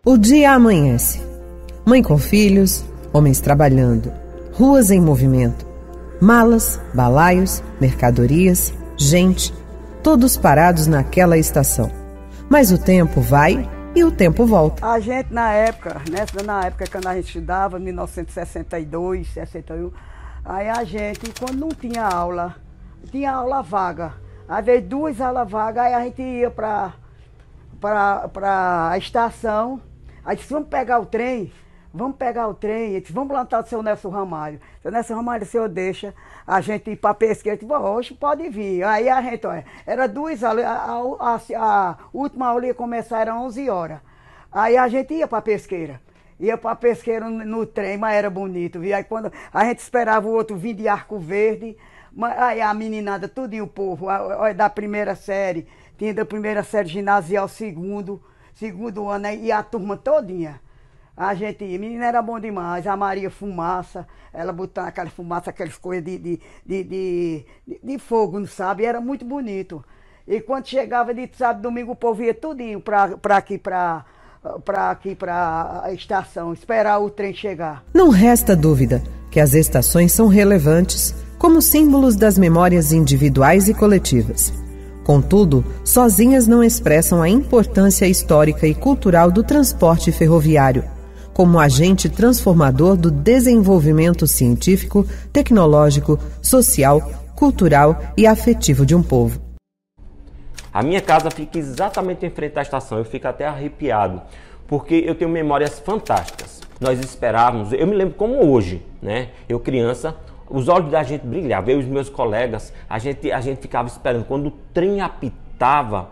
O dia amanhece. Mãe com filhos, homens trabalhando, ruas em movimento, malas, balaios, mercadorias, gente, todos parados naquela estação. Mas o tempo vai e o tempo volta. A gente na época quando a gente estudava, 1962, 61, aí a gente, quando não tinha aula vaga, às vezes 2 aulas vagas, aí a gente ia para a estação, aí disse, vamos pegar o trem, disse, vamos plantar o seu Nelson Ramalho. Seu Nelson Ramalho, o senhor deixa a gente ir para a pesqueira, disse, hoje pode vir. Aí a gente, olha, era 2 aulas, a última aula ia começar, era 11 horas. Aí a gente ia para a pesqueira. Ia para a pesqueira no trem, mas era bonito, viu? Aí quando a gente esperava o outro vir de Arco Verde, aí a meninada, tudo e o povo, da primeira série, tinha da primeira série ginasial, segundo ano, e a turma todinha. A gente ia, menina, era bom demais, a Maria Fumaça, ela botando aquela fumaça, aquelas coisas de fogo, não sabe? Era muito bonito. E quando chegava de sábado, domingo, o povo ia tudinho para a estação, esperar o trem chegar. Não resta dúvida que as estações são relevantes como símbolos das memórias individuais e coletivas. Contudo, sozinhas não expressam a importância histórica e cultural do transporte ferroviário, como agente transformador do desenvolvimento científico, tecnológico, social, cultural e afetivo de um povo. A minha casa fica exatamente em frente à estação, eu fico até arrepiado, porque eu tenho memórias fantásticas. Nós esperávamos, eu me lembro como hoje, né? Eu criança, os olhos da gente brilhavam, eu e os meus colegas, a gente ficava esperando. Quando o trem apitava,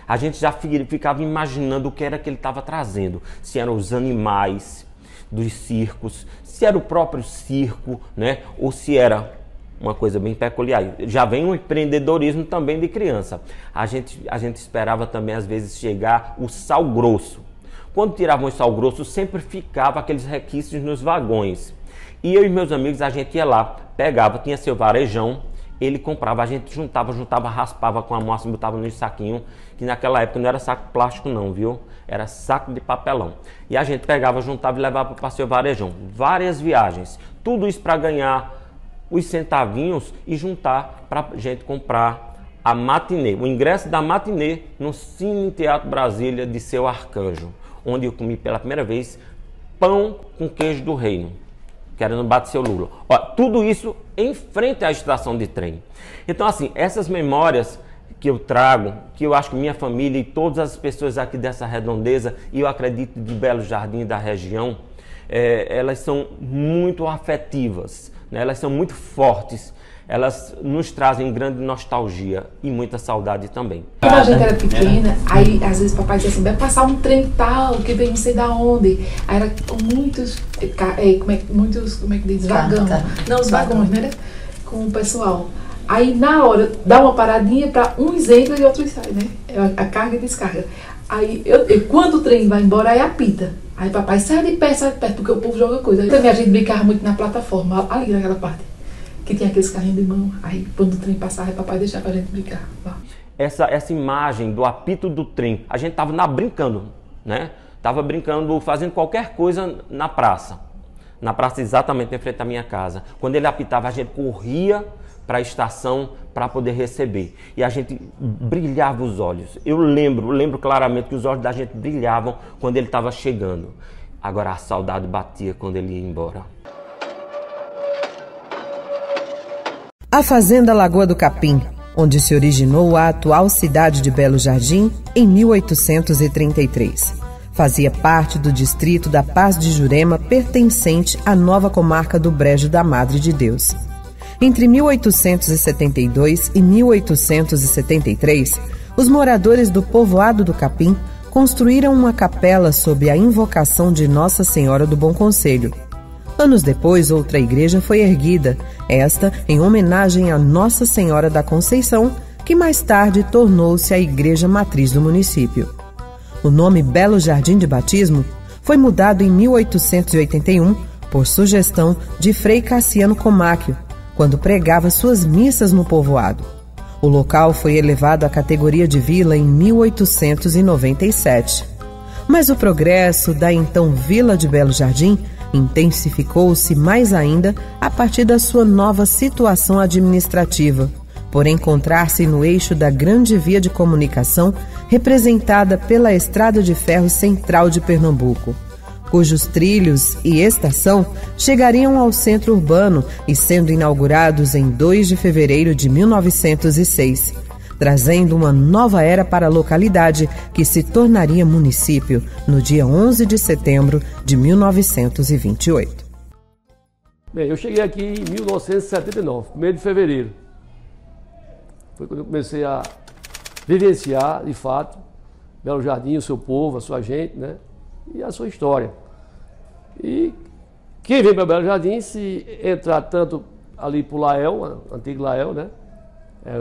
a gente já ficava imaginando o que era que ele estava trazendo. Se eram os animais dos circos, se era o próprio circo, né? Ou se era uma coisa bem peculiar. Já vem um empreendedorismo também de criança. A gente esperava também, às vezes, chegar o sal grosso. Quando tiravam o sal grosso, sempre ficava aqueles requisitos nos vagões. E eu e meus amigos, a gente ia lá, pegava, tinha seu varejão, ele comprava, a gente juntava, raspava com a mão, assim, botava no saquinho, que naquela época não era saco plástico não, viu? Era saco de papelão. E a gente pegava, juntava e levava para o seu varejão. Várias viagens. Tudo isso para ganhar os centavinhos e juntar para a gente comprar a matinê, o ingresso da matinê no Cine Teatro Brasília de Seu Arcanjo, onde eu comi pela primeira vez pão com queijo do reino, que era no Bate Seu Lula. Ó, tudo isso em frente à estação de trem. Então, assim, essas memórias que eu trago, que eu acho que minha família e todas as pessoas aqui dessa redondeza, e eu acredito de Belo Jardim e da região, elas são muito afetivas, né? Elas são muito fortes, elas nos trazem grande nostalgia e muita saudade também. Quando a gente era pequena, aí às vezes papai dizia assim, vai passar um trem tal, que vem não sei da onde. Aí era muitos, como é que diz, vagão. Não, os vagões, né? Com o pessoal. Aí na hora, dá uma paradinha para uns entram e outros saem, né? A carga e descarga. Aí quando o trem vai embora, aí apita. Aí papai sai de pé, porque o povo joga coisa. Aí também a gente brincava muito na plataforma, ali naquela parte. Que tinha aqueles carrinhos de mão, aí quando o trem passava, papai deixava a gente brincar lá. Essa imagem do apito do trem, a gente tava brincando, né? Tava brincando, fazendo qualquer coisa na praça exatamente em frente à minha casa. Quando ele apitava, a gente corria para a estação para poder receber. E a gente brilhava os olhos. Eu lembro claramente que os olhos da gente brilhavam quando ele estava chegando. Agora a saudade batia quando ele ia embora. A Fazenda Lagoa do Capim, onde se originou a atual cidade de Belo Jardim, em 1833. Fazia parte do distrito da Paz de Jurema, pertencente à nova comarca do Brejo da Madre de Deus. Entre 1872 e 1873, os moradores do povoado do Capim construíram uma capela sob a invocação de Nossa Senhora do Bom Conselho. Anos depois, outra igreja foi erguida, esta em homenagem a Nossa Senhora da Conceição, que mais tarde tornou-se a igreja matriz do município. O nome Belo Jardim de Batismo foi mudado em 1881 por sugestão de Frei Cassiano Comáquio, quando pregava suas missas no povoado. O local foi elevado à categoria de vila em 1897. Mas o progresso da então Vila de Belo Jardim intensificou-se mais ainda a partir da sua nova situação administrativa, por encontrar-se no eixo da grande via de comunicação representada pela Estrada de Ferro Central de Pernambuco, cujos trilhos e estação chegariam ao centro urbano e sendo inaugurados em 2 de fevereiro de 1906, trazendo uma nova era para a localidade que se tornaria município no dia 11 de setembro de 1928. Bem, eu cheguei aqui em 1979, 1º de fevereiro. Foi quando eu comecei a vivenciar, de fato, Belo Jardim, o seu povo, a sua gente, né? E a sua história. E quem vem para Belo Jardim, se entrar tanto ali para o Lael, antigo Lael, né? É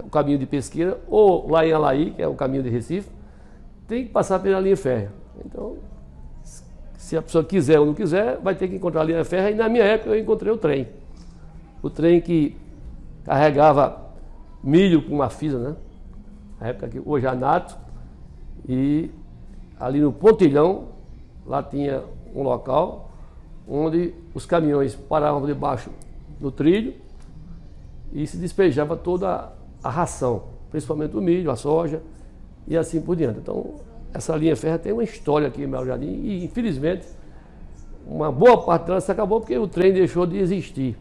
o caminho de Pesqueira, ou lá em Alaí, que é o caminho de Recife, tem que passar pela linha férrea. Então, se a pessoa quiser ou não quiser, vai ter que encontrar a linha férrea. E na minha época eu encontrei o trem. O trem que carregava milho com mafisa, né? Na época que hoje é Nato. E ali no Pontilhão, lá tinha um local onde os caminhões paravam debaixo do trilho e se despejava toda a ração, principalmente o milho, a soja e assim por diante. Então, essa linha férrea tem uma história aqui em Belo Jardim e, infelizmente, uma boa parte dela se acabou porque o trem deixou de existir.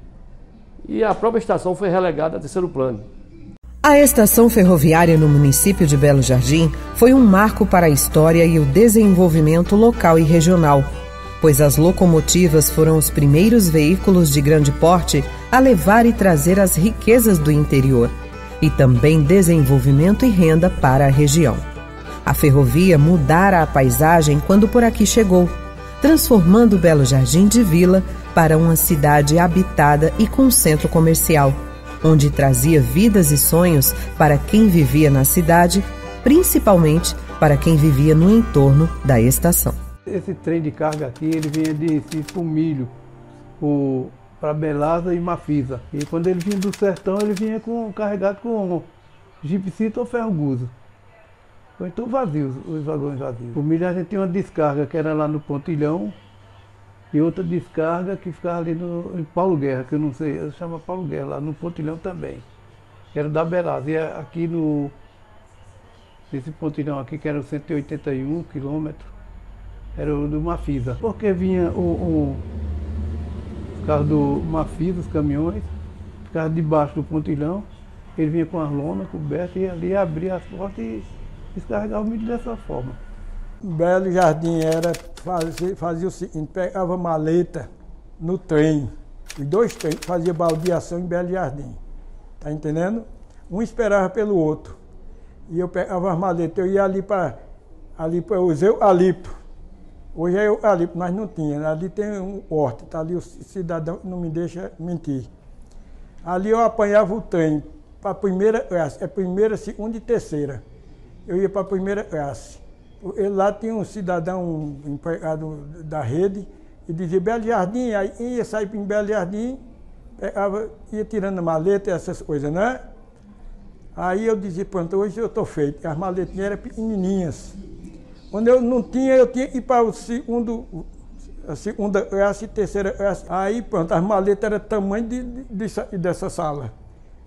E a própria estação foi relegada a terceiro plano. A estação ferroviária no município de Belo Jardim foi um marco para a história e o desenvolvimento local e regional, pois as locomotivas foram os primeiros veículos de grande porte a levar e trazer as riquezas do interior, e também desenvolvimento e renda para a região. A ferrovia mudara a paisagem quando por aqui chegou, transformando Belo Jardim de vila para uma cidade habitada e com centro comercial, onde trazia vidas e sonhos para quem vivia na cidade, principalmente para quem vivia no entorno da estação. Esse trem de carga aqui, ele vinha de Recife com milho, para Belasa e Mafisa. E quando ele vinha do sertão, ele vinha carregado com gipsita ou ferro guzo. Ou então vazios, os vagões vazios. O milho a gente tinha uma descarga que era lá no Pontilhão, e outra descarga que ficava ali em Paulo Guerra, que eu não sei, eu chamo Paulo Guerra, lá no Pontilhão também. Que era da Belasa. E aqui nesse Pontilhão aqui, que era o 181 quilômetros, era o do Mafisa. Porque vinha os carros do Mafisa, os caminhões, ficavam debaixo do Pontilhão, ele vinha com as lonas cobertas e ali abria as portas e descarregava o milho dessa forma. Belo Jardim fazia o seguinte, pegava maleta no trem, os 2 trens faziam baldeação em Belo Jardim, tá entendendo? Um esperava pelo outro, e eu pegava as maletas, eu ia ali para os eucalipto, hoje é eucalipto, mas não tinha, ali tem um horto, tá ali o cidadão não me deixa mentir. Ali eu apanhava o trem para a primeira classe, primeira, segunda e terceira, eu ia para a primeira classe. Lá tinha um cidadão, um empregado da rede, e dizia Belo Jardim, aí ia sair para Belo Jardim, ia tirando maleta e essas coisas, né? Aí eu dizia, pronto, hoje eu estou feito, as maletinhas eram pequenininhas. Quando eu não tinha, eu tinha que ir para a segunda classe e terceira classe. Aí pronto, as maletas eram do tamanho dessa sala.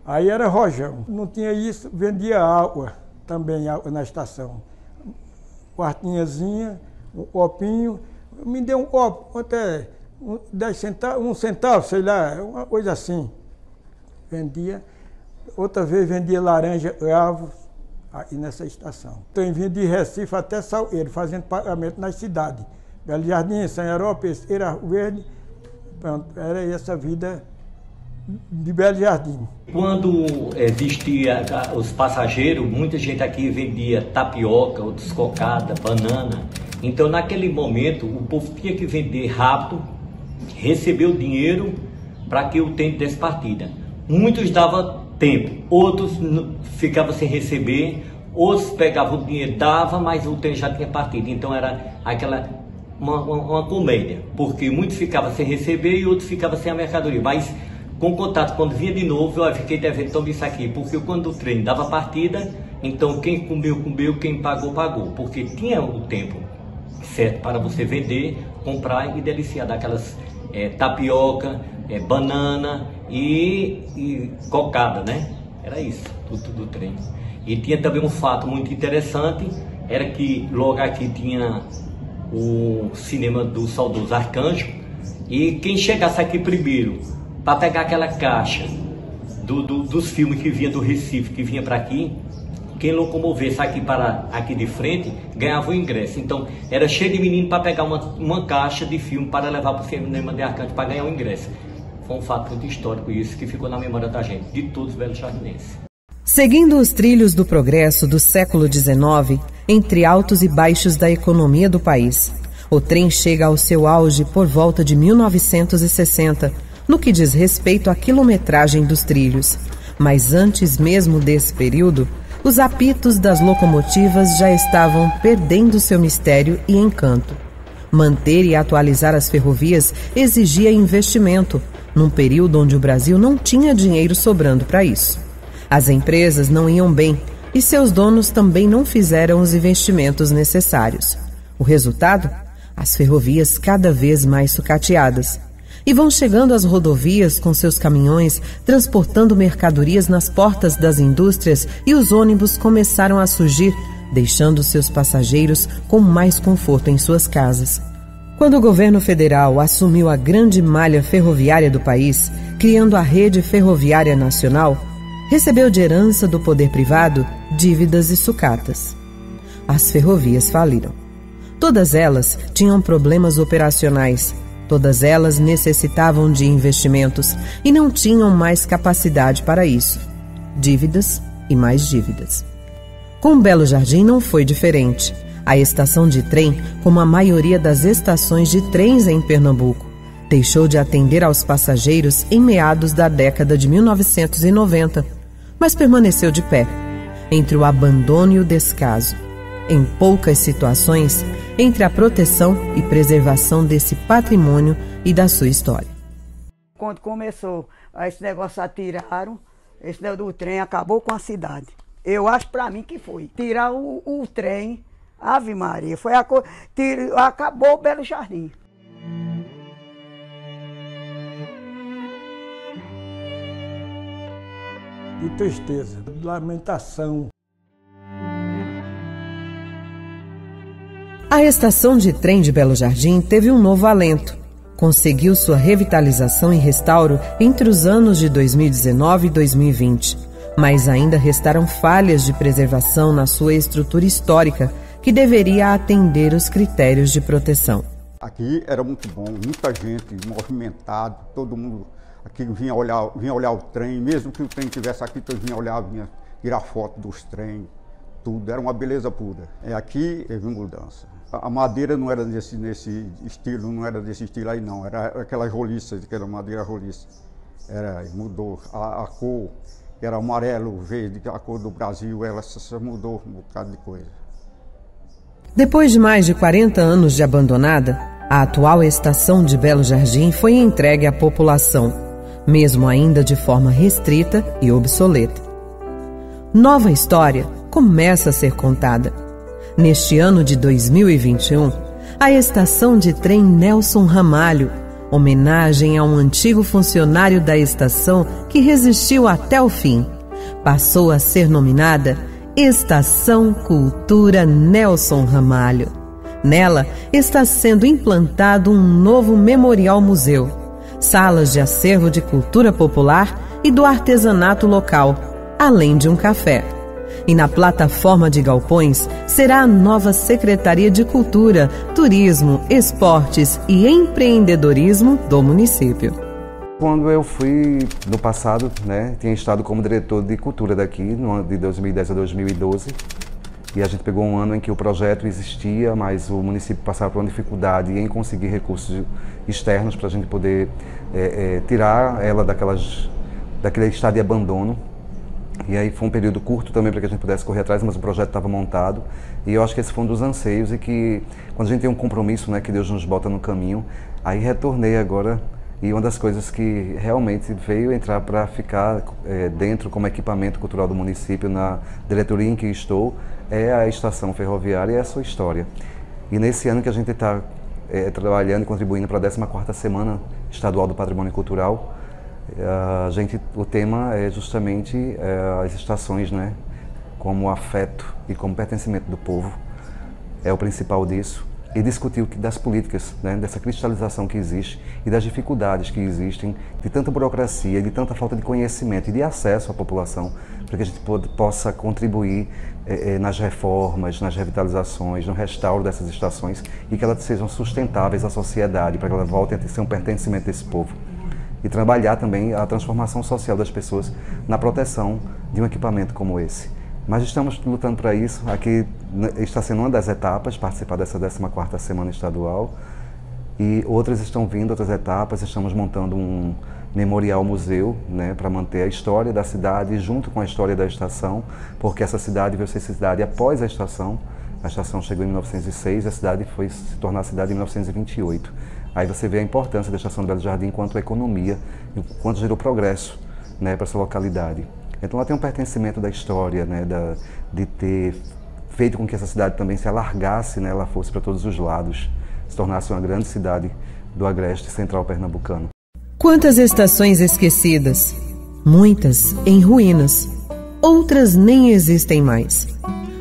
Aí era rojão. Não tinha isso, vendia água, também água na estação. Quartinhazinha, um copinho, me deu um copo, até 10 centavos, 1 centavo, sei lá, uma coisa assim. Vendia, outra vez vendia laranja, cravo, aí nessa estação. Então vinha de Recife até Salgueiro, fazendo pagamento nas cidades. Belo Jardim, Sanharó, Pesqueira, Arco Verde, pronto, era essa vida de Belo Jardim. Quando existia os passageiros, muita gente aqui vendia tapioca, outros cocada, banana. Então naquele momento o povo tinha que vender rápido, receber o dinheiro para que o trem desse partida. Muitos davam tempo, outros ficavam sem receber, outros pegavam o dinheiro, dava, mas o trem já tinha partido. Então era uma comédia, porque muitos ficavam sem receber e outros ficavam sem a mercadoria. Mas com contato, quando vinha de novo, eu fiquei devendo, toma isso aqui, porque quando o trem dava partida, Então quem comeu, comeu, quem pagou, pagou, porque tinha o tempo certo para você vender, comprar e deliciar daquelas tapioca, banana e cocada, né? Era isso, tudo do trem. E tinha também um fato muito interessante, era que logo aqui tinha o cinema do saudoso Arcanjo, e quem chegasse aqui primeiro para pegar aquela caixa dos filmes que vinha do Recife, que vinha para aqui, quem locomovesse aqui de frente, ganhava o ingresso. Então, era cheio de menino para pegar uma caixa de filme para levar para o cinema de Arcanjo para ganhar o ingresso. Foi um fato muito histórico isso, que ficou na memória da gente, de todos os belo-jardinenses. Seguindo os trilhos do progresso do século XIX, entre altos e baixos da economia do país, o trem chega ao seu auge por volta de 1960, no que diz respeito à quilometragem dos trilhos. Mas antes mesmo desse período, os apitos das locomotivas já estavam perdendo seu mistério e encanto. Manter e atualizar as ferrovias exigia investimento, num período onde o Brasil não tinha dinheiro sobrando para isso. As empresas não iam bem e seus donos também não fizeram os investimentos necessários. O resultado? As ferrovias cada vez mais sucateadas. E vão chegando às rodovias com seus caminhões, transportando mercadorias nas portas das indústrias, e os ônibus começaram a surgir, deixando seus passageiros com mais conforto em suas casas. Quando o governo federal assumiu a grande malha ferroviária do país, criando a Rede Ferroviária Nacional, recebeu de herança do poder privado dívidas e sucatas. As ferrovias faliram. Todas elas tinham problemas operacionais. Todas elas necessitavam de investimentos e não tinham mais capacidade para isso. Dívidas e mais dívidas. Com Belo Jardim não foi diferente. A estação de trem, como a maioria das estações de trens em Pernambuco, deixou de atender aos passageiros em meados da década de 1990, mas permaneceu de pé, entre o abandono e o descaso. Em poucas situações, entre a proteção e preservação desse patrimônio e da sua história. Quando começou esse negócio, atiraram, esse negócio do trem acabou com a cidade. Eu acho para mim que foi. Tirar o trem, Ave Maria, foi acabou o Belo Jardim. De tristeza, de lamentação. A estação de trem de Belo Jardim teve um novo alento. Conseguiu sua revitalização e restauro entre os anos de 2019 e 2020. Mas ainda restaram falhas de preservação na sua estrutura histórica, que deveria atender os critérios de proteção. Aqui era muito bom, muita gente, movimentado, todo mundo aqui vinha olhar o trem, mesmo que o trem estivesse aqui, todos vinham olhar, vinha tirar foto dos trens, tudo, era uma beleza pura. Aqui teve mudança. A madeira não era nesse estilo, não era desse estilo aí não, era aquela roliça, aquela madeira roliça. Mudou a cor, era amarelo, verde, a cor do Brasil, ela mudou um bocado de coisa. Depois de mais de 40 anos de abandonada, a atual estação de Belo Jardim foi entregue à população, mesmo ainda de forma restrita e obsoleta. Nova história começa a ser contada. Neste ano de 2021, a estação de trem Nelson Ramalho, homenagem a um antigo funcionário da estação que resistiu até o fim, passou a ser nominada Estação Cultura Nelson Ramalho. Nela está sendo implantado um novo memorial-museu, salas de acervo de cultura popular e do artesanato local, além de um café. E na plataforma de galpões será a nova Secretaria de Cultura, Turismo, Esportes e Empreendedorismo do município. Quando eu fui no passado, tinha estado como diretor de cultura daqui, no ano de 2010 a 2012, e a gente pegou um ano em que o projeto existia, mas o município passava por uma dificuldade em conseguir recursos externos para a gente poder tirar ela daquele estado de abandono. E aí foi um período curto também para que a gente pudesse correr atrás, mas o projeto estava montado. E eu acho que esse foi um dos anseios, e que quando a gente tem um compromisso, que Deus nos bota no caminho, aí retornei agora E uma das coisas que realmente veio entrar para ficar dentro como equipamento cultural do município, na diretoria em que estou, é a estação ferroviária e a sua história. E nesse ano que a gente está trabalhando e contribuindo para a 14ª Semana Estadual do Patrimônio Cultural, o tema é justamente as estações, né, como afeto e como pertencimento do povo, é o principal disso. E discutir das políticas, né, dessa cristalização que existe e das dificuldades que existem, de tanta burocracia, de tanta falta de conhecimento e de acesso à população, para que a gente possa contribuir nas reformas, nas revitalizações, no restauro dessas estações e que elas sejam sustentáveis à sociedade, para que elas voltem a ser um pertencimento desse povo. E trabalhar também a transformação social das pessoas na proteção de um equipamento como esse. Mas estamos lutando para isso. Aqui está sendo uma das etapas, participar dessa 14ª Semana Estadual. E outras estão vindo, outras etapas. Estamos montando um memorial museu, né, para manter a história da cidade junto com a história da estação, porque essa cidade veio ser cidade após a estação. A estação chegou em 1906 e a cidade foi se tornar cidade em 1928. Aí você vê a importância da estação do Belo Jardim enquanto economia, enquanto gerou progresso, né, para essa localidade. Então ela tem um pertencimento da história, né, de ter feito com que essa cidade também se alargasse, né, ela fosse para todos os lados, se tornasse uma grande cidade do agreste central pernambucano. Quantas estações esquecidas, muitas em ruínas, outras nem existem mais.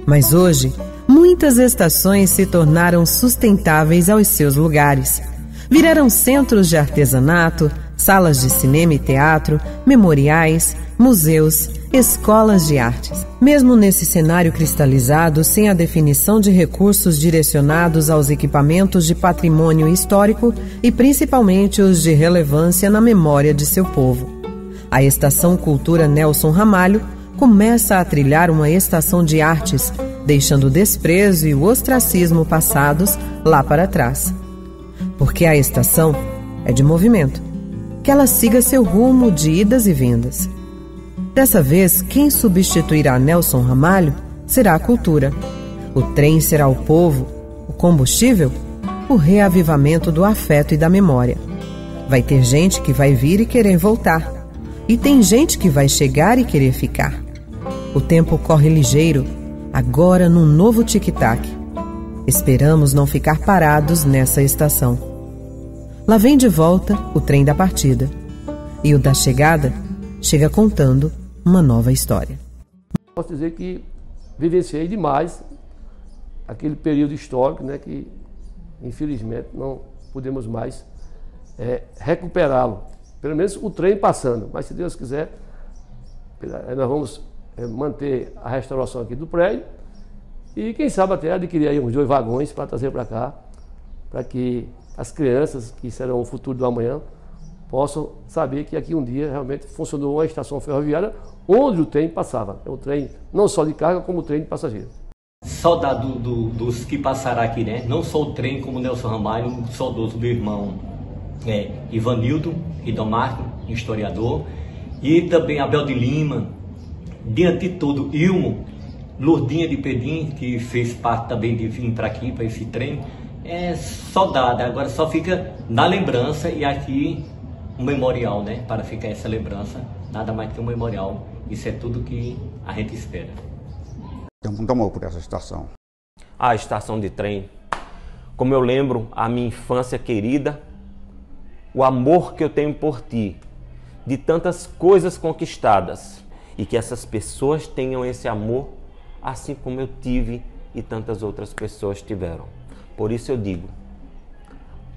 Mas hoje, muitas estações se tornaram sustentáveis aos seus lugares. Viraram centros de artesanato, salas de cinema e teatro, memoriais, museus, escolas de artes. Mesmo nesse cenário cristalizado, sem a definição de recursos direcionados aos equipamentos de patrimônio histórico e principalmente os de relevância na memória de seu povo, a Estação Cultura Nelson Ramalho começa a trilhar uma estação de artes, deixando o desprezo e o ostracismo passados lá para trás. Porque a estação é de movimento, que ela siga seu rumo de idas e vindas. Dessa vez, quem substituirá Nelson Ramalho será a cultura. O trem será o povo, o combustível, o reavivamento do afeto e da memória. Vai ter gente que vai vir e querer voltar. E tem gente que vai chegar e querer ficar. O tempo corre ligeiro, agora num novo tic-tac. Esperamos não ficar parados nessa estação. Lá vem de volta o trem da partida. E o da chegada chega contando uma nova história. Posso dizer que vivenciei demais aquele período histórico, né, que infelizmente não podemos mais recuperá-lo. Pelo menos o trem passando, mas se Deus quiser, nós vamos manter a restauração aqui do prédio e quem sabe até adquirir aí uns 2 vagões para trazer para cá, para que as crianças que serão o futuro do amanhã possam saber que aqui um dia realmente funcionou uma estação ferroviária onde o trem passava. É um trem não só de carga, como o trem de passageiros. Saudade dos que passaram aqui, né? Não só o trem, como Nelson Ramalho, um saudoso meu irmão Ivanildo Ridomarco, historiador, e também Abel de Lima, diante de tudo, Ilmo, Lourdinha de Pedim, que fez parte também de vir para aqui, para esse trem. É saudade, agora só fica na lembrança e aqui um memorial, né? Para ficar essa lembrança, nada mais que um memorial. Isso é tudo que a gente espera. Tem muito amor por essa estação. A estação de trem, como eu lembro a minha infância querida, o amor que eu tenho por ti, de tantas coisas conquistadas, e que essas pessoas tenham esse amor, assim como eu tive e tantas outras pessoas tiveram. Por isso eu digo,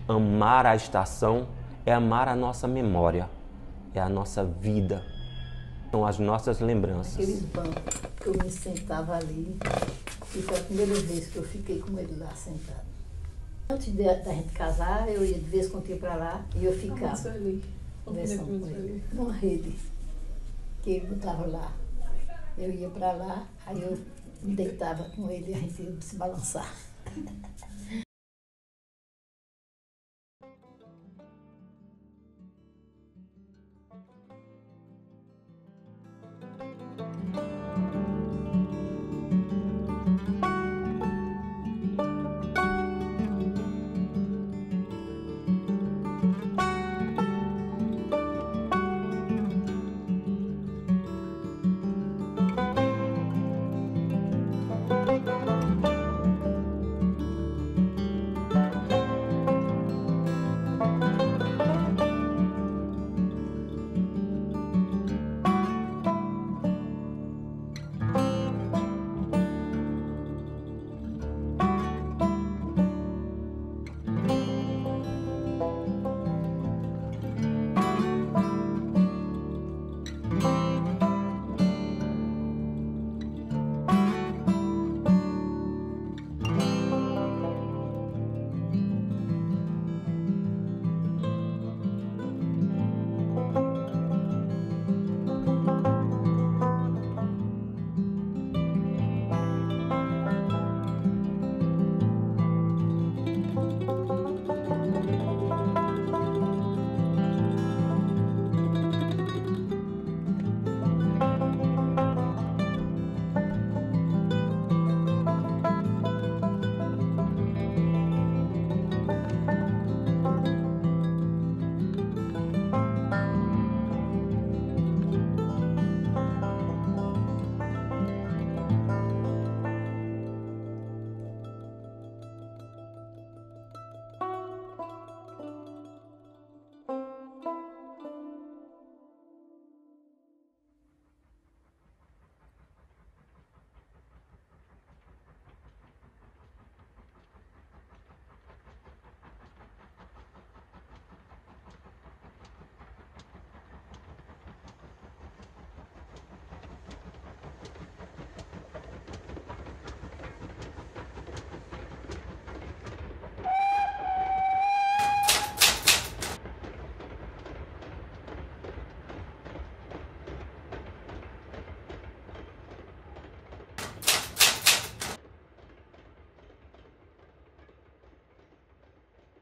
amar a estação é amar a nossa memória, é a nossa vida, são as nossas lembranças. Aqueles bancos que eu me sentava ali, e foi a primeira vez que eu fiquei com ele lá sentado. Antes da gente casar, eu ia de vez em quando ia para lá e eu ficava conversando com ele, numa rede que ele botava lá. Eu ia para lá, aí eu me deitava com ele e a gente ia se balançar.